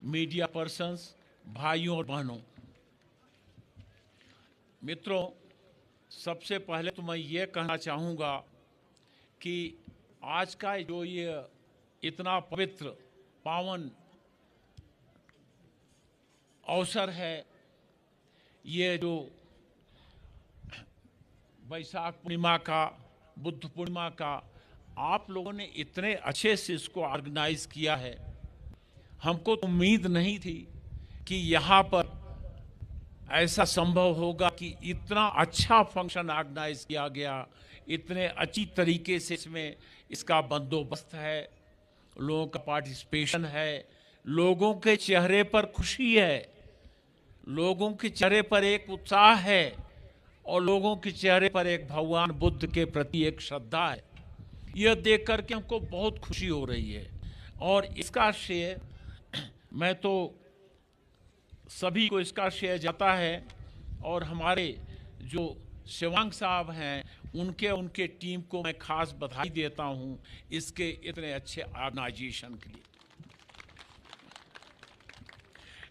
Media persons, भाइयों और बहनों, मित्रों, सबसे पहले तो मैं ये कहना चाहूँगा कि आज का जो ये इतना पवित्र पावन अवसर है, ये जो वैशाख पूर्णिमा का, बुद्ध पूर्णिमा का, आप लोगों ने इतने अच्छे से इसको ऑर्गेनाइज किया है। हमको तो उम्मीद नहीं थी कि यहाँ पर ऐसा संभव होगा कि इतना अच्छा फंक्शन ऑर्गेनाइज किया गया, इतने अच्छी तरीके से इसमें इसका बंदोबस्त है, लोगों का पार्टिसिपेशन है, लोगों के चेहरे पर खुशी है, लोगों के चेहरे पर एक उत्साह है और लोगों के चेहरे पर एक भगवान बुद्ध के प्रति एक श्रद्धा है। यह देख करके हमको बहुत खुशी हो रही है और इसका श्रेय मैं तो सभी को इसका श्रेय जाता है और हमारे जो शिवांग साहब हैं उनके टीम को मैं खास बधाई देता हूं इसके इतने अच्छे ऑर्गेनाइजेशन के लिए।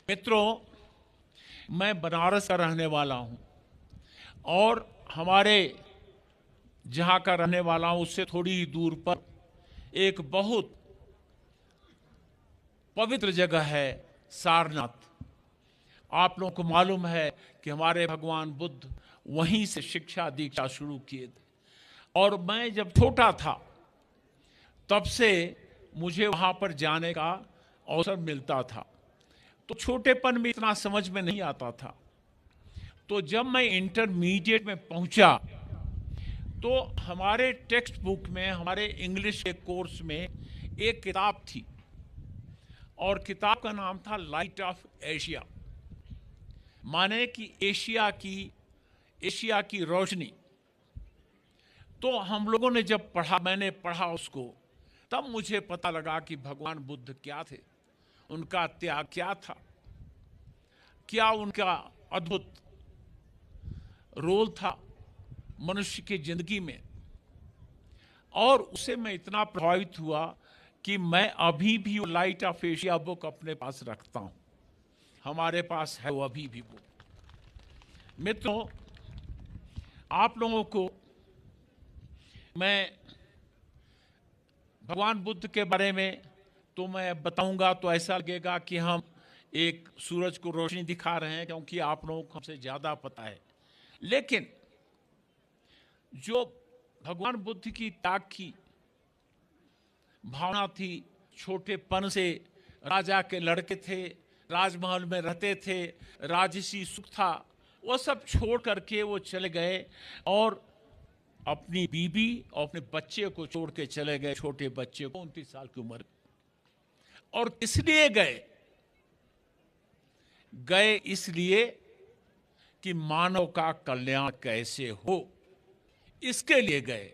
मित्रों, मैं बनारस का रहने वाला हूं और हमारे जहां का रहने वाला हूं उससे थोड़ी ही दूर पर एक बहुत पवित्र जगह है सारनाथ। आप लोगों को मालूम है कि हमारे भगवान बुद्ध वहीं से शिक्षा दीक्षा शुरू किए थे और मैं जब छोटा था तब से मुझे वहां पर जाने का अवसर मिलता था। तो छोटेपन में इतना समझ में नहीं आता था। तो जब मैं इंटरमीडिएट में पहुंचा तो हमारे टेक्स्ट बुक में, हमारे इंग्लिश के कोर्स में एक किताब थी और किताब का नाम था लाइट ऑफ एशिया, माने कि एशिया की रोशनी। तो हम लोगों ने जब पढ़ा, मैंने पढ़ा उसको, तब मुझे पता लगा कि भगवान बुद्ध क्या थे, उनका त्याग क्या था, क्या उनका अद्भुत रोल था मनुष्य की जिंदगी में। और उससे मैं इतना प्रभावित हुआ कि मैं अभी भी लाइट ऑफ एशिया बुक अपने पास रखता हूं, हमारे पास है वो अभी भी बुक। मित्रों, आप लोगों को मैं भगवान बुद्ध के बारे में तो मैं बताऊंगा तो ऐसा लगेगा कि हम एक सूरज को रोशनी दिखा रहे हैं, क्योंकि आप लोगों को हमसे ज्यादा पता है। लेकिन जो भगवान बुद्ध की त्याग की भावना थी, छोटेपन से राजा के लड़के थे, राजमहल में रहते थे, राजसी सुख था, वो सब छोड़ करके वो चले गए और अपनी बीबी और अपने बच्चे को छोड़ के चले गए, छोटे बच्चे को, 29 साल की उम्र। और इसलिए गए इसलिए कि मानव का कल्याण कैसे हो, इसके लिए गए।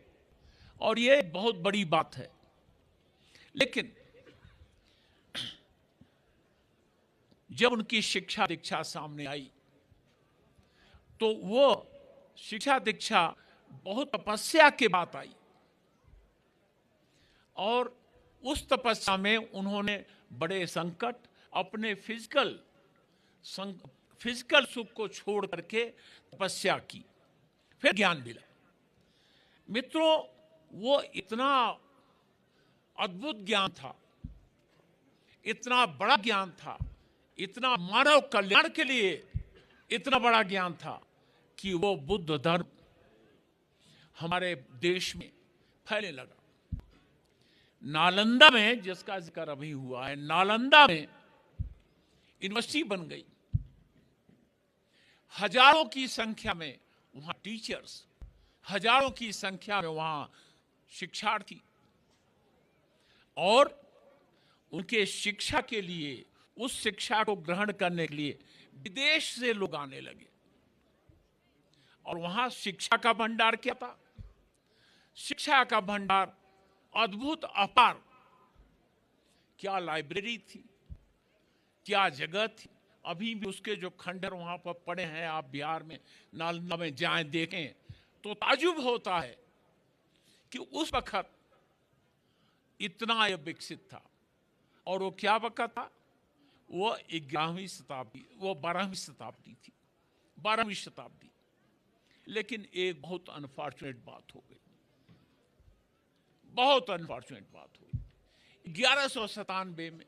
और ये बहुत बड़ी बात है। लेकिन जब उनकी शिक्षा दीक्षा सामने आई तो वो शिक्षा दीक्षा बहुत तपस्या के बाद आई और उस तपस्या में उन्होंने बड़े संकट, अपने फिजिकल सुख को छोड़ करके तपस्या की, फिर ज्ञान मिला। मित्रों, वो इतना अद्भुत ज्ञान था, इतना बड़ा ज्ञान था, इतना मानव कल्याण के लिए इतना बड़ा ज्ञान था कि वो बुद्ध धर्म हमारे देश में फैलने लगा। नालंदा में, जिसका जिक्र अभी हुआ है, नालंदा में यूनिवर्सिटी बन गई। हजारों की संख्या में वहां टीचर्स, हजारों की संख्या में वहां शिक्षार्थी, और उनके शिक्षा के लिए, उस शिक्षा को ग्रहण करने के लिए विदेश से लोग आने लगे। और वहां शिक्षा का भंडार क्या था? शिक्षा का भंडार अद्भुत, अपार। क्या लाइब्रेरी थी, क्या जगह थी। अभी भी उसके जो खंडर वहां पर पड़े हैं, आप बिहार में नालंदा में जाएं, देखें तो ताजुब होता है कि उस वक्त इतना यह विकसित था। और वो क्या वक्त था? वो 11वीं शताब्दी, वो 12वीं शताब्दी थी, 12वीं शताब्दी। लेकिन एक बहुत अनफॉर्चुनेट बात हो गई, बहुत अनफॉर्चुनेट बात हुई। 1197 में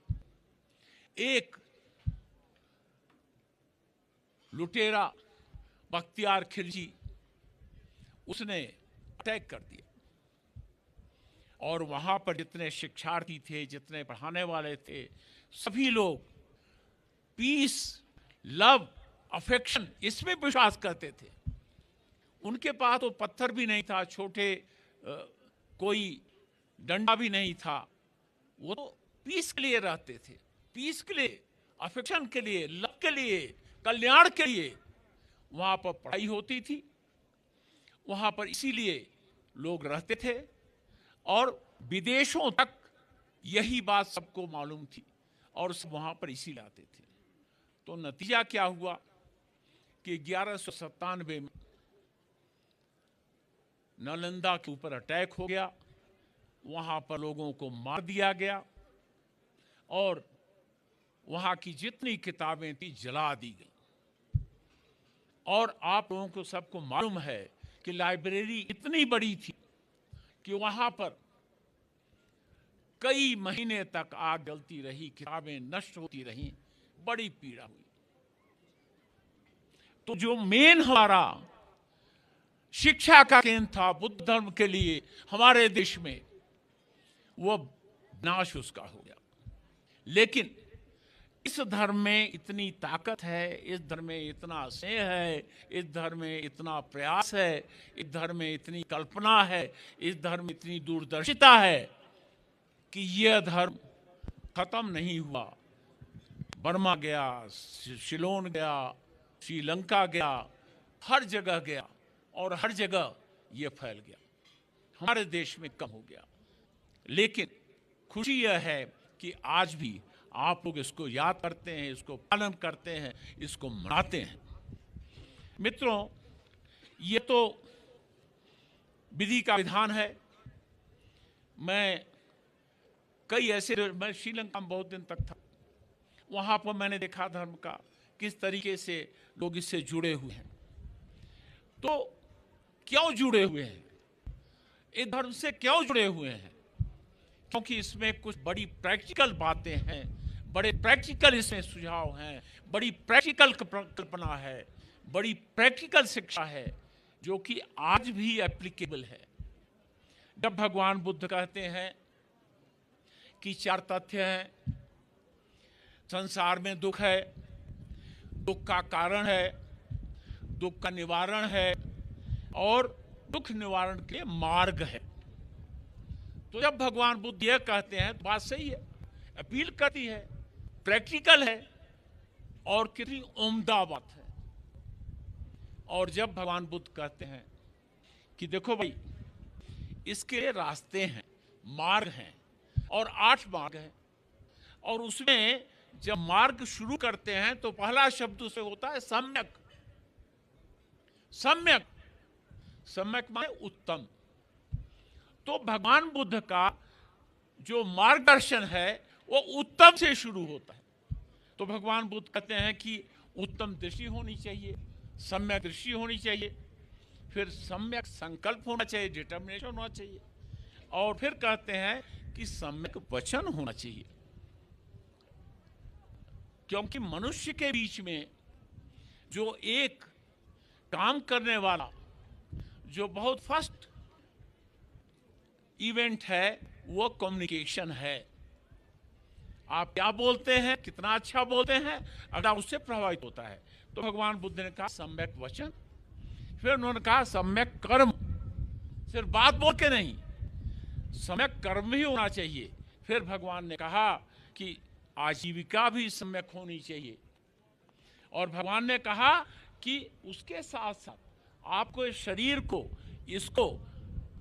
एक लुटेरा बख्तियार खिलजी, उसने अटैक कर दिया और वहां पर जितने शिक्षार्थी थे, जितने पढ़ाने वाले थे, सभी लोग पीस, लव, अफेक्शन इसमें विश्वास करते थे। उनके पास तो पत्थर भी नहीं था, छोटे कोई डंडा भी नहीं था, वो तो पीस के लिए रहते थे, पीस के लिए, अफेक्शन के लिए, लव के लिए, कल्याण के लिए वहां पर पढ़ाई होती थी, वहां पर इसीलिए लोग रहते थे और विदेशों तक यही बात सबको मालूम थी और सब वहां पर इसीलिए आते थे। तो नतीजा क्या हुआ कि 1197 में नालंदा के ऊपर अटैक हो गया, वहां पर लोगों को मार दिया गया और वहां की जितनी किताबें थी जला दी गई। और आप लोगों को सबको मालूम है कि लाइब्रेरी इतनी बड़ी थी कि वहां पर कई महीने तक आग जलती रही, किताबें नष्ट होती रहीं, बड़ी पीड़ा हुई। तो जो मेन हमारा शिक्षा का केंद्र था बुद्ध धर्म के लिए हमारे देश में, वो नाश उसका हो गया। लेकिन इस धर्म में इतनी ताकत है, इस धर्म में इतना स्नेह है, इस धर्म में इतना प्रयास है, इस धर्म में इतनी कल्पना है, इस धर्म में इतनी दूरदर्शिता है कि यह धर्म खत्म नहीं हुआ। बर्मा गया, सिलोन गया, श्रीलंका गया, हर जगह गया और हर जगह यह फैल गया, हमारे देश में कम हो गया। लेकिन खुशी यह है कि आज भी आप लोग इसको याद करते हैं, इसको पालन करते हैं, इसको मनाते हैं। मित्रों, ये तो विधि का विधान है। मैं श्रीलंका में बहुत दिन तक था, वहां पर मैंने देखा धर्म का किस तरीके से लोग इससे जुड़े हुए हैं। तो क्यों जुड़े हुए हैं, इस धर्म से क्यों जुड़े हुए हैं? क्योंकि इसमें कुछ बड़ी प्रैक्टिकल बातें हैं, बड़े प्रैक्टिकल इसमें सुझाव हैं, बड़ी प्रैक्टिकल कल्पना है, बड़ी प्रैक्टिकल शिक्षा है जो कि आज भी एप्लीकेबल है। जब भगवान बुद्ध कहते हैं कि 4 तथ्य हैं, संसार में दुख है, दुख का कारण है, दुख का निवारण है और दुख निवारण के मार्ग है। तो जब भगवान बुद्ध यह कहते हैं तो बात सही है, अपील करती है, प्रैक्टिकल है और कितनी उम्दा बात है। और जब भगवान बुद्ध कहते हैं कि देखो भाई, इसके रास्ते हैं, मार्ग हैं और 8 मार्ग हैं, और उसमें जब मार्ग शुरू करते हैं तो पहला शब्द उसे होता है सम्यक। सम्यक, सम्यक माने उत्तम। तो भगवान बुद्ध का जो मार्गदर्शन है वो उत्तम से शुरू होता है। तो भगवान बुद्ध कहते हैं कि उत्तम दृष्टि होनी चाहिए, सम्यक दृष्टि होनी चाहिए, फिर सम्यक संकल्प होना चाहिए, डिटर्मिनेशन होना चाहिए, और फिर कहते हैं कि सम्यक वचन होना चाहिए। क्योंकि मनुष्य के बीच में जो एक काम करने वाला जो बहुत फर्स्ट इवेंट है वो कम्युनिकेशन है। आप क्या बोलते हैं, कितना अच्छा बोलते हैं, अगर उससे प्रभावित होता है। तो भगवान बुद्ध ने कहा सम्यक वचन, फिर उन्होंने कहा सम्यक कर्म। सिर्फ बात बोल के नहीं, सम्यक कर्म भी होना चाहिए। फिर भगवान ने कहा कि आजीविका भी सम्यक होनी चाहिए। और भगवान ने कहा कि उसके साथ साथ आपको इस शरीर को, इसको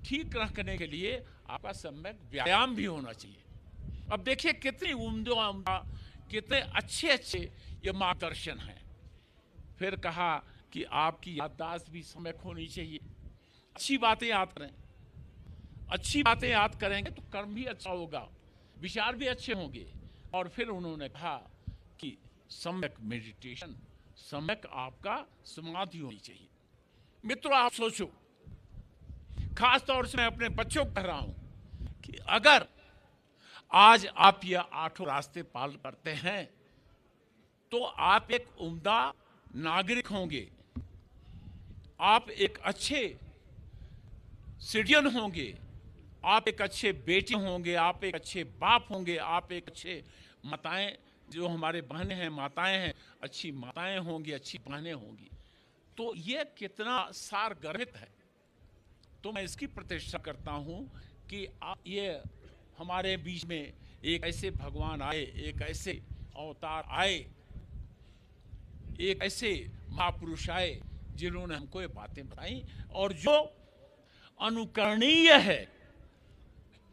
ठीक रखने के लिए आपका सम्यक व्यायाम भी होना चाहिए। अब देखिए कितनी उम्दा, कितने अच्छे अच्छे ये मार्गदर्शन हैं। फिर कहा कि आपकी याददाश्त भी सम्यक होनी चाहिए, अच्छी बातें याद करें। अच्छी बातें याद करेंगे तो कर्म भी अच्छा होगा, विचार भी अच्छे होंगे। और फिर उन्होंने कहा कि सम्यक मेडिटेशन, सम्यक आपका समाधि होनी चाहिए। मित्रों, आप सोचो, खास तौर से मैं अपने बच्चों को कह रहा हूं कि अगर आज आप ये 8 रास्ते पालन करते हैं तो आप एक उम्दा नागरिक होंगे, आप एक अच्छे सिटीजन होंगे, आप एक अच्छे बेटे होंगे, आप एक अच्छे बाप होंगे, आप एक अच्छे माताएं, जो हमारे बहनें हैं, माताएं हैं, अच्छी माताएं होंगी, अच्छी बहनें होंगी। तो ये कितना सारगर्भित है। तो मैं इसकी प्रतिष्ठा करता हूं कि ये हमारे बीच में एक ऐसे भगवान आए, एक ऐसे अवतार आए, एक ऐसे महापुरुष आए जिन्होंने हमको ये बातें बताई और जो अनुकरणीय है,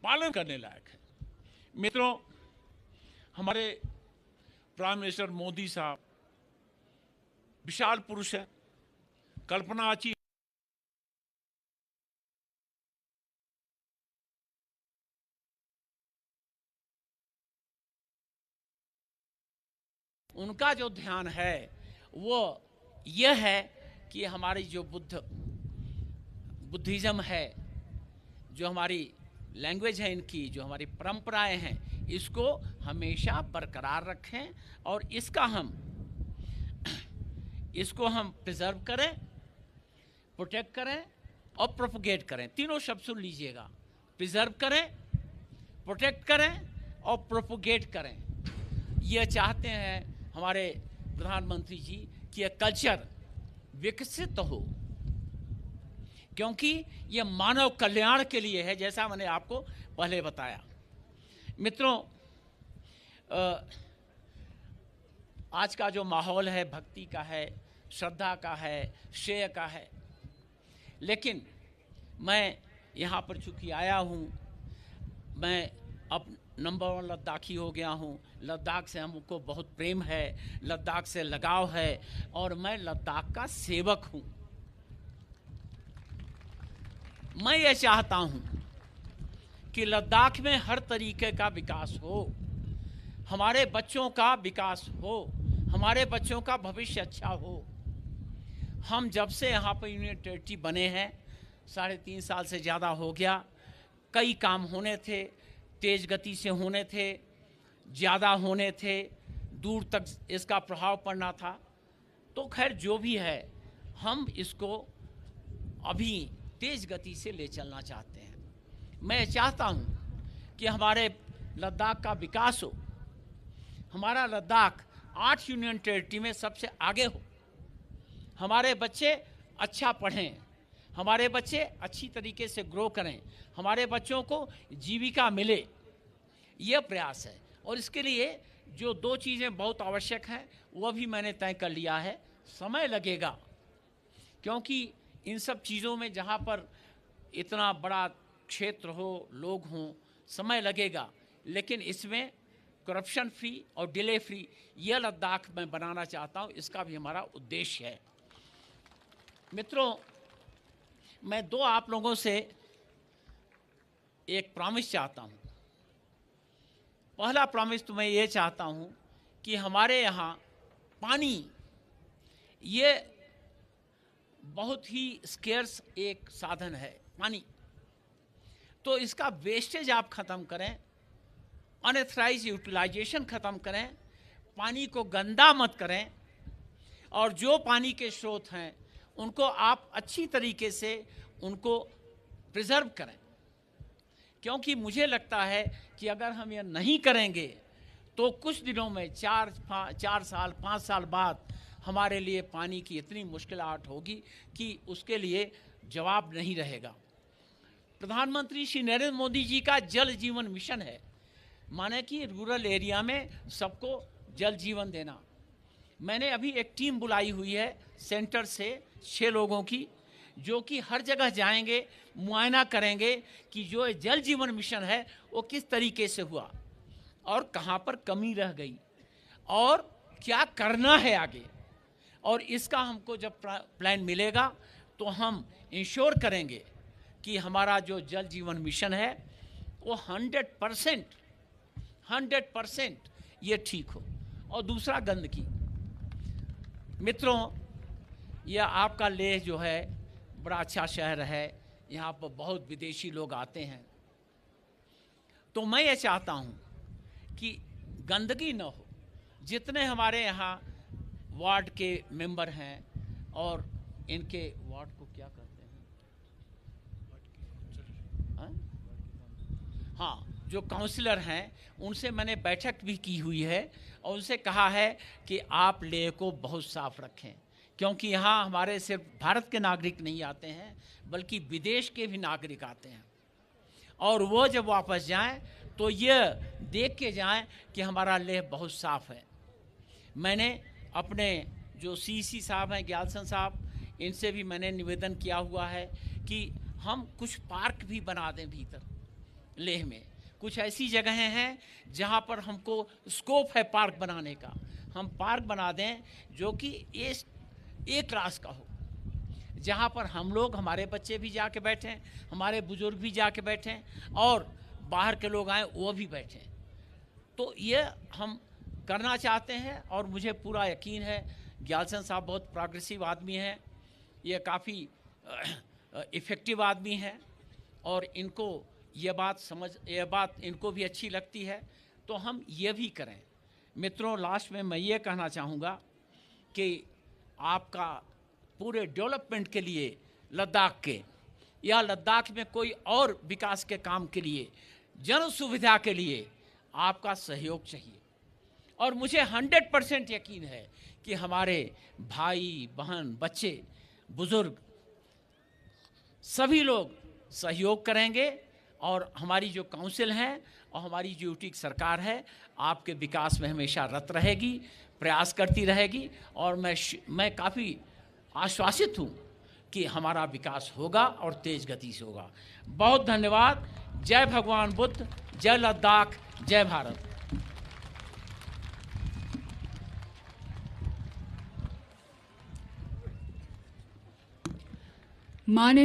पालन करने लायक है। मित्रों, हमारे प्राइम मिनिस्टर मोदी साहब विशाल पुरुष है, कल्पना अच्छी, उनका जो ध्यान है वो यह है कि हमारी जो बुद्धिज्म है, जो हमारी लैंग्वेज है इनकी, जो हमारी परंपराएं हैं, इसको हमेशा बरकरार रखें और इसको हम प्रिजर्व करें, प्रोटेक्ट करें और प्रोपगेट करें। तीनों शब्द सुन लीजिएगा, प्रिजर्व करें, प्रोटेक्ट करें और प्रोपगेट करें। ये चाहते हैं हमारे प्रधानमंत्री जी कि यह कल्चर विकसित हो, क्योंकि यह मानव कल्याण के लिए है, जैसा मैंने आपको पहले बताया। मित्रों, आज का जो माहौल है भक्ति का है, श्रद्धा का है, श्रेय का है, लेकिन मैं यहाँ पर चूँकि आया हूँ, मैं अब नंबर 1 लद्दाखी हो गया हूँ। लद्दाख से हमको बहुत प्रेम है, लद्दाख से लगाव है और मैं लद्दाख का सेवक हूँ। मैं ये चाहता हूँ कि लद्दाख में हर तरीके का विकास हो, हमारे बच्चों का विकास हो, हमारे बच्चों का भविष्य अच्छा हो। हम जब से यहाँ पर यूनियन टेरिटरी बने हैं, 3.5 साल से ज़्यादा हो गया, कई काम होने थे, तेज गति से होने थे, ज़्यादा होने थे, दूर तक इसका प्रभाव पड़ना था। तो खैर जो भी है, हम इसको अभी तेज गति से ले चलना चाहते हैं। मैं चाहता हूँ कि हमारे लद्दाख का विकास हो, हमारा लद्दाख 8 यूनियन टेरिटरी में सबसे आगे हो, हमारे बच्चे अच्छा पढ़ें, हमारे बच्चे अच्छी तरीके से ग्रो करें, हमारे बच्चों को जीविका मिले, यह प्रयास है। और इसके लिए जो 2 चीज़ें बहुत आवश्यक हैं वह भी मैंने तय कर लिया है। समय लगेगा, क्योंकि इन सब चीज़ों में जहाँ पर इतना बड़ा क्षेत्र हो, लोग हों, समय लगेगा, लेकिन इसमें करप्शन फ्री और डिले फ्री यह लद्दाख मैं बनाना चाहता हूँ। इसका भी हमारा उद्देश्य है। मित्रों, मैं 2 आप लोगों से एक प्रॉमिस चाहता हूँ। पहला प्रॉमिस तो मैं ये चाहता हूँ कि हमारे यहाँ पानी ये बहुत ही स्केर्स एक साधन है, पानी। तो इसका वेस्टेज आप ख़त्म करें, अनऑथराइज्ड यूटिलाइजेशन ख़त्म करें, पानी को गंदा मत करें और जो पानी के स्रोत हैं उनको आप अच्छी तरीके से उनको प्रिजर्व करें। क्योंकि मुझे लगता है कि अगर हम यह नहीं करेंगे तो कुछ दिनों में 4 साल 5 साल बाद हमारे लिए पानी की इतनी मुश्किलात होगी कि उसके लिए जवाब नहीं रहेगा। प्रधानमंत्री श्री नरेंद्र मोदी जी का जल जीवन मिशन है, माने कि रूरल एरिया में सबको जल जीवन देना। मैंने अभी एक टीम बुलाई हुई है सेंटर से 6 लोगों की, जो कि हर जगह जाएंगे, मुआयना करेंगे कि जो जल जीवन मिशन है वो किस तरीके से हुआ और कहाँ पर कमी रह गई और क्या करना है आगे। और इसका हमको जब प्लान मिलेगा तो हम इंश्योर करेंगे कि हमारा जो जल जीवन मिशन है वो 100% ये ठीक हो। और दूसरा गंदगी। मित्रों, यह आपका लेह जो है बड़ा अच्छा शहर है, यहाँ पर बहुत विदेशी लोग आते हैं। तो मैं ये चाहता हूँ कि गंदगी न हो। जितने हमारे यहाँ वार्ड के मेंबर हैं और इनके वार्ड को क्या कहते हैं, हाँ, जो काउंसलर हैं, उनसे मैंने बैठक भी की हुई है और उनसे कहा है कि आप लेह को बहुत साफ रखें, क्योंकि यहाँ हमारे सिर्फ भारत के नागरिक नहीं आते हैं बल्कि विदेश के भी नागरिक आते हैं। और वो जब वापस जाएं तो ये देख के जाएं कि हमारा लेह बहुत साफ है। मैंने अपने जो सीसी साहब हैं, ग्यालसन साहब, इनसे भी मैंने निवेदन किया हुआ है कि हम कुछ पार्क भी बना दें भीतर लेह में। कुछ ऐसी जगहें हैं जहाँ पर हमको स्कोप है पार्क बनाने का। हम पार्क बना दें जो कि एक क्लास का हो, जहाँ पर हम लोग, हमारे बच्चे भी जाके बैठें, हमारे बुजुर्ग भी जाके बैठें और बाहर के लोग आए वो भी बैठें। तो ये हम करना चाहते हैं और मुझे पूरा यकीन है ग्यालसन साहब बहुत प्रोग्रेसिव आदमी हैं, ये काफ़ी इफ़ेक्टिव आदमी हैं और इनको ये बात इनको भी अच्छी लगती है, तो हम ये भी करें। मित्रों, लास्ट में मैं ये कहना चाहूँगा कि आपका पूरे डेवलपमेंट के लिए लद्दाख के या लद्दाख में कोई और विकास के काम के लिए, जन सुविधा के लिए आपका सहयोग चाहिए। और मुझे 100% यकीन है कि हमारे भाई बहन, बच्चे, बुजुर्ग सभी लोग सहयोग करेंगे और हमारी जो काउंसिल है और हमारी जो यूटी सरकार है आपके विकास में हमेशा रत रहेगी, प्रयास करती रहेगी। और मैं काफ़ी आश्वासित हूँ कि हमारा विकास होगा और तेज गति से होगा। बहुत धन्यवाद। जय भगवान बुद्ध, जय लद्दाख, जय भारत। माननीय